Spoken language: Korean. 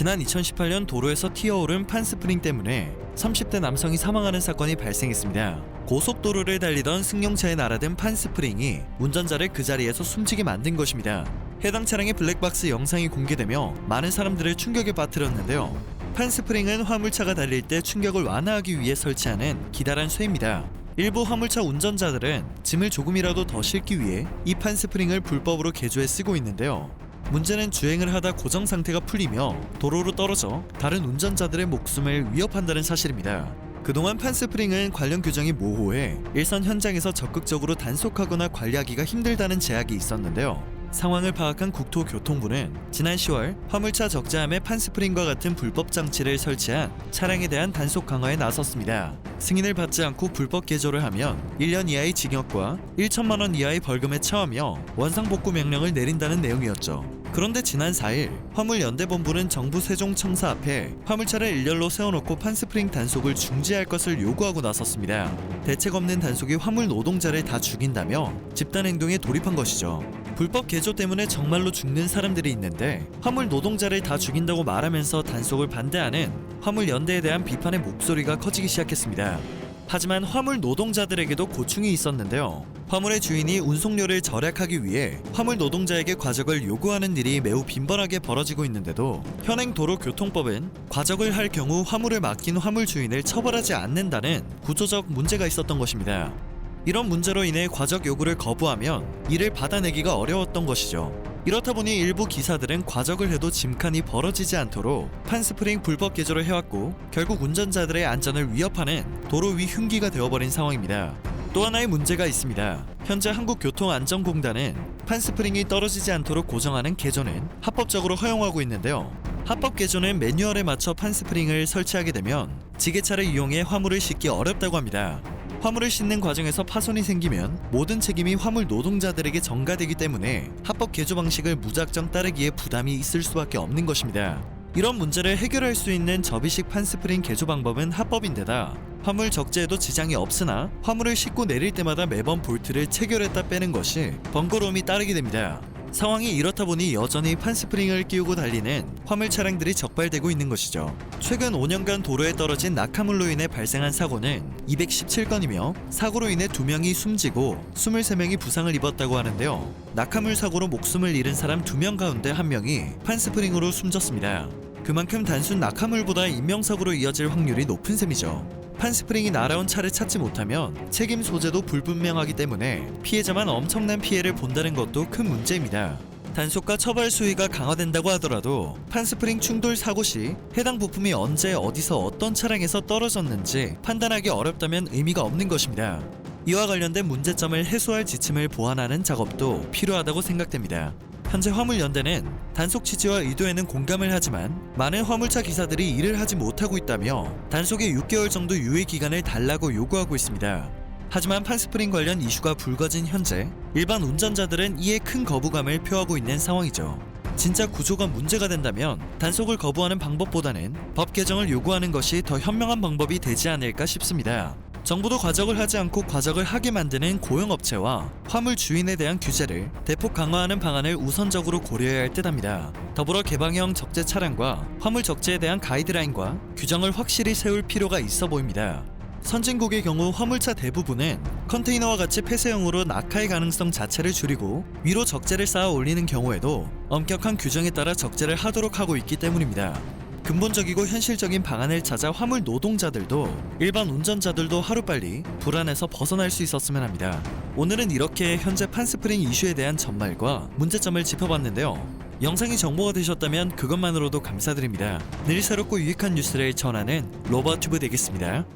지난 2018년 도로에서 튀어오른 판스프링 때문에 30대 남성이 사망하는 사건이 발생했습니다. 고속도로를 달리던 승용차에 날아든 판스프링이 운전자를 그 자리에서 숨지게 만든 것입니다. 해당 차량의 블랙박스 영상이 공개되며 많은 사람들을 충격에 빠뜨렸는데요. 판스프링은 화물차가 달릴 때 충격을 완화하기 위해 설치하는 기다란 쇠입니다. 일부 화물차 운전자들은 짐을 조금이라도 더 싣기 위해 이 판스프링을 불법으로 개조해 쓰고 있는데요. 문제는 주행을 하다 고정 상태가 풀리며 도로로 떨어져 다른 운전자들의 목숨을 위협한다는 사실입니다. 그동안 판스프링은 관련 규정이 모호해 일선 현장에서 적극적으로 단속하거나 관리하기가 힘들다는 제약이 있었는데요. 상황을 파악한 국토교통부는 지난 10월 화물차 적재함에 판스프링과 같은 불법 장치를 설치한 차량에 대한 단속 강화에 나섰습니다. 승인을 받지 않고 불법 개조를 하면 1년 이하의 징역과 1천만 원 이하의 벌금에 처하며 원상복구 명령을 내린다는 내용이었죠. 그런데 지난 4일 화물연대본부는 정부 세종청사 앞에 화물차를 일렬로 세워놓고 판스프링 단속을 중지할 것을 요구하고 나섰습니다. 대책 없는 단속이 화물 노동자를 다 죽인다며 집단행동에 돌입한 것이죠. 불법 개조 때문에 정말로 죽는 사람들이 있는데 화물 노동자를 다 죽인다고 말하면서 단속을 반대하는 화물연대에 대한 비판의 목소리가 커지기 시작했습니다. 하지만 화물 노동자들에게도 고충이 있었는데요. 화물의 주인이 운송료를 절약하기 위해 화물 노동자에게 과적을 요구하는 일이 매우 빈번하게 벌어지고 있는데도 현행 도로교통법은 과적을 할 경우 화물을 맡긴 화물 주인을 처벌하지 않는다는 구조적 문제가 있었던 것입니다. 이런 문제로 인해 과적 요구를 거부하면 이를 받아내기가 어려웠던 것이죠. 이렇다 보니 일부 기사들은 과적을 해도 짐칸이 벌어지지 않도록 판스프링 불법 개조를 해왔고 결국 운전자들의 안전을 위협하는 도로 위 흉기가 되어버린 상황입니다. 또 하나의 문제가 있습니다. 현재 한국교통안전공단은 판스프링이 떨어지지 않도록 고정하는 개조는 합법적으로 허용하고 있는데요. 합법 개조는 매뉴얼에 맞춰 판스프링을 설치하게 되면 지게차를 이용해 화물을 싣기 어렵다고 합니다. 화물을 싣는 과정에서 파손이 생기면 모든 책임이 화물 노동자들에게 전가되기 때문에 합법 개조 방식을 무작정 따르기에 부담이 있을 수밖에 없는 것입니다. 이런 문제를 해결할 수 있는 접이식 판스프링 개조 방법은 합법인데다 화물 적재에도 지장이 없으나 화물을 싣고 내릴 때마다 매번 볼트를 체결했다 빼는 것이 번거로움이 따르게 됩니다. 상황이 이렇다 보니 여전히 판스프링을 끼우고 달리는 화물 차량들이 적발되고 있는 것이죠. 최근 5년간 도로에 떨어진 낙하물로 인해 발생한 사고는 217건이며 사고로 인해 2명이 숨지고 23명이 부상을 입었다고 하는데요. 낙하물 사고로 목숨을 잃은 사람 2명 가운데 1명이 판스프링으로 숨졌습니다. 그만큼 단순 낙하물보다 인명사고로 이어질 확률이 높은 셈이죠. 판스프링이 날아온 차를 찾지 못하면 책임 소재도 불분명하기 때문에 피해자만 엄청난 피해를 본다는 것도 큰 문제입니다. 단속과 처벌 수위가 강화된다고 하더라도 판스프링 충돌 사고 시 해당 부품이 언제 어디서 어떤 차량에서 떨어졌는지 판단하기 어렵다면 의미가 없는 것입니다. 이와 관련된 문제점을 해소할 지침을 보완하는 작업도 필요하다고 생각됩니다. 현재 화물연대는 단속 취지와 의도에는 공감을 하지만 많은 화물차 기사들이 일을 하지 못하고 있다며 단속의 6개월 정도 유예 기간을 달라고 요구하고 있습니다. 하지만 판스프링 관련 이슈가 불거진 현재 일반 운전자들은 이에 큰 거부감을 표하고 있는 상황이죠. 진짜 구조가 문제가 된다면 단속을 거부하는 방법보다는 법 개정을 요구하는 것이 더 현명한 방법이 되지 않을까 싶습니다. 정부도 과적을 하지 않고 과적을 하게 만드는 고용업체와 화물 주인에 대한 규제를 대폭 강화하는 방안을 우선적으로 고려해야 할 듯합니다. 더불어 개방형 적재 차량과 화물 적재에 대한 가이드라인과 규정을 확실히 세울 필요가 있어 보입니다. 선진국의 경우 화물차 대부분은 컨테이너와 같이 폐쇄형으로 낙하의 가능성 자체를 줄이고 위로 적재를 쌓아 올리는 경우에도 엄격한 규정에 따라 적재를 하도록 하고 있기 때문입니다. 근본적이고 현실적인 방안을 찾아 화물 노동자들도 일반 운전자들도 하루빨리 불안에서 벗어날 수 있었으면 합니다. 오늘은 이렇게 현재 판스프링 이슈에 대한 전말과 문제점을 짚어봤는데요. 영상이 정보가 되셨다면 그것만으로도 감사드립니다. 늘 새롭고 유익한 뉴스를 전하는 로버튜브 되겠습니다.